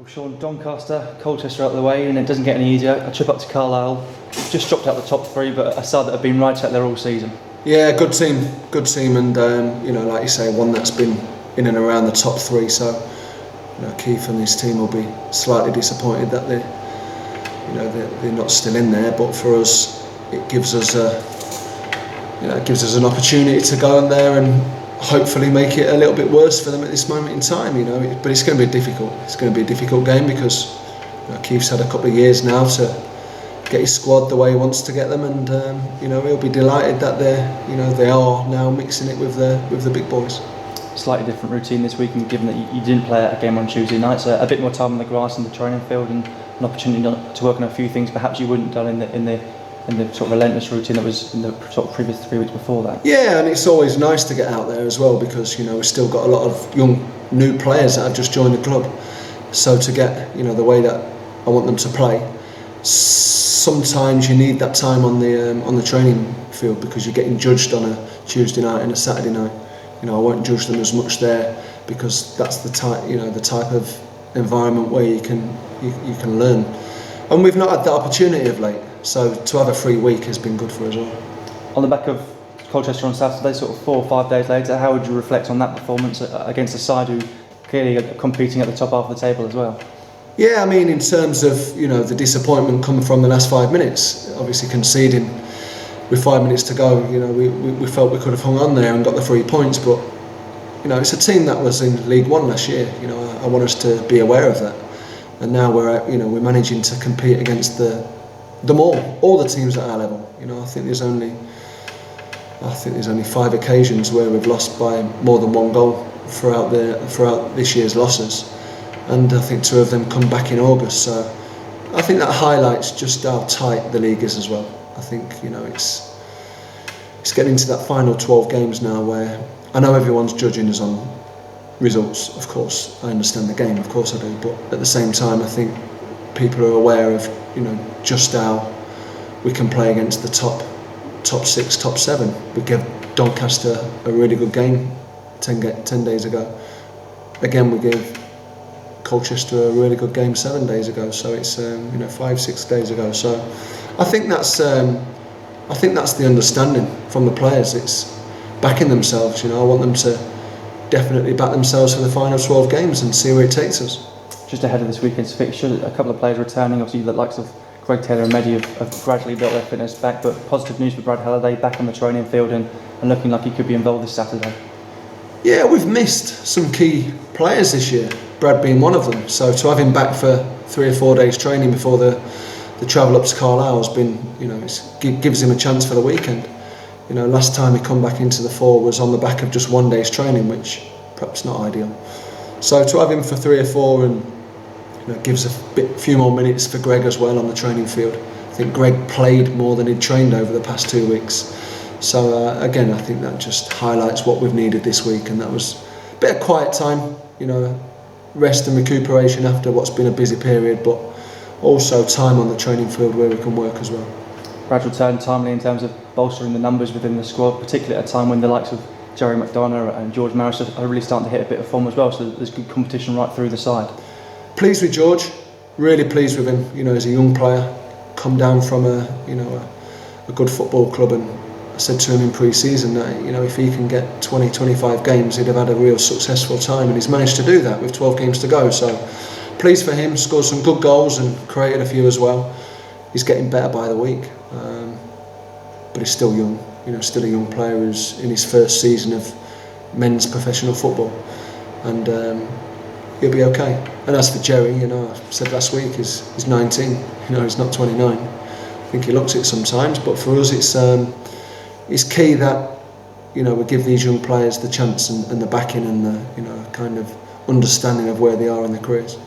Well, Shaun, Doncaster, Colchester out of the way, and it doesn't get any easier. A trip up to Carlisle, just dropped out the top three, but a side that have been right out there all season. Yeah, good team, and like you say, one that's been in and around the top three. So, Keith and his team will be slightly disappointed that they're not still in there. But for us, it gives us an opportunity to go in there and hopefully make it a little bit worse for them at this moment in time. But it's going to be difficult. It's going to be a difficult game because Keith's had a couple of years now to get his squad the way he wants to get them, and he'll be delighted that they are now mixing it with the big boys. Slightly different routine this week, and given that you didn't play a game on Tuesday night, so a bit more time on the grass and the training field, and an opportunity to work on a few things perhaps you wouldn't have done in the sort of relentless routine that was in the sort of previous 3 weeks before that. Yeah, and it's always nice to get out there as well because we've still got a lot of young new players that have just joined the club. So to get the way that I want them to play, sometimes you need that time on the training field because you're getting judged on a Tuesday night and a Saturday night. I won't judge them as much there because that's the type of environment where you can learn. And we've not had that opportunity of late, so to have a free week has been good for us all. On the back of Colchester on Saturday, sort of 4 or 5 days later, how would you reflect on that performance against a side who clearly are competing at the top half of the table as well? Yeah, I mean, in terms of the disappointment coming from the last 5 minutes, obviously conceding with 5 minutes to go, we felt we could have hung on there and got the 3 points, but it's a team that was in League One last year. I want us to be aware of that, and now we're managing to compete against all the teams at our level. I think there's only 5 occasions where we've lost by more than 1 goal throughout this year's losses, and I think 2 of them come back in August. So I think that highlights just how tight the league is as well. I think it's getting into that final 12 games now where I know everyone's judging us on results. Of course, I understand the game. Of course I do. But at the same time, I think people are aware of just how we can play against the top 6, top 7. We gave Doncaster a really good game 10 days ago. Again, we gave Colchester a really good game 7 days ago. So it's 5-6 days ago. So I think that's the understanding from the players. It's backing themselves. I want them to definitely back themselves for the final 12 games and see where it takes us. Just ahead of this weekend's fixture, a couple of players returning. Obviously, the likes of Greg Taylor and Mehdi have gradually built their fitness back, but positive news for Brad Halliday back on the training field and looking like he could be involved this Saturday. Yeah, we've missed some key players this year, Brad being one of them. So to have him back for 3 or 4 days training before the travel up to Carlisle has been, it gives him a chance for the weekend. Last time he come back into the fore was on the back of just 1 day's training, which perhaps not ideal. So to have him for 3 or 4 and gives a few more minutes for Greg as well on the training field. I think Greg played more than he'd trained over the past 2 weeks. So again, I think that just highlights what we've needed this week, and that was a bit of quiet time, rest and recuperation after what's been a busy period, but also time on the training field where we can work as well. Brad's return timely in terms of bolstering the numbers within the squad, particularly at a time when the likes of Jerry McDonough and George Maris are really starting to hit a bit of form as well, so there's good competition right through the side. Pleased with George, really pleased with him. As a young player, come down from a good football club, and I said to him in pre-season that if he can get 20-25 games, he'd have had a real successful time, and he's managed to do that with 12 games to go. So pleased for him, scored some good goals and created a few as well. He's getting better by the week, but he's still young. Still a young player who's in his first season of men's professional football, and he'll be okay. And as for Jerry, I said last week, he's 19. He's not 29. I think he looks it sometimes, but for us, it's key that we give these young players the chance and the backing and the kind of understanding of where they are in their careers.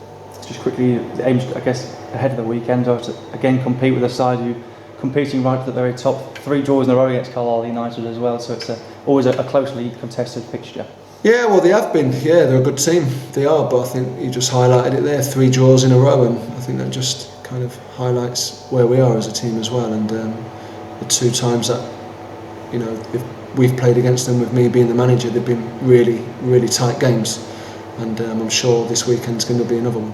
Just quickly, the aims, I guess, ahead of the weekend are to again compete with a side who competing right at the very top. 3 draws in a row against Carlisle United as well, so it's always a closely contested fixture. Yeah, well, they have been. Yeah, they're a good team. They are, but I think you just highlighted it there, 3 draws in a row, and I think that just kind of highlights where we are as a team as well. And the 2 times that if we've played against them with me being the manager, they've been really, really tight games, and I'm sure this weekend's going to be another one.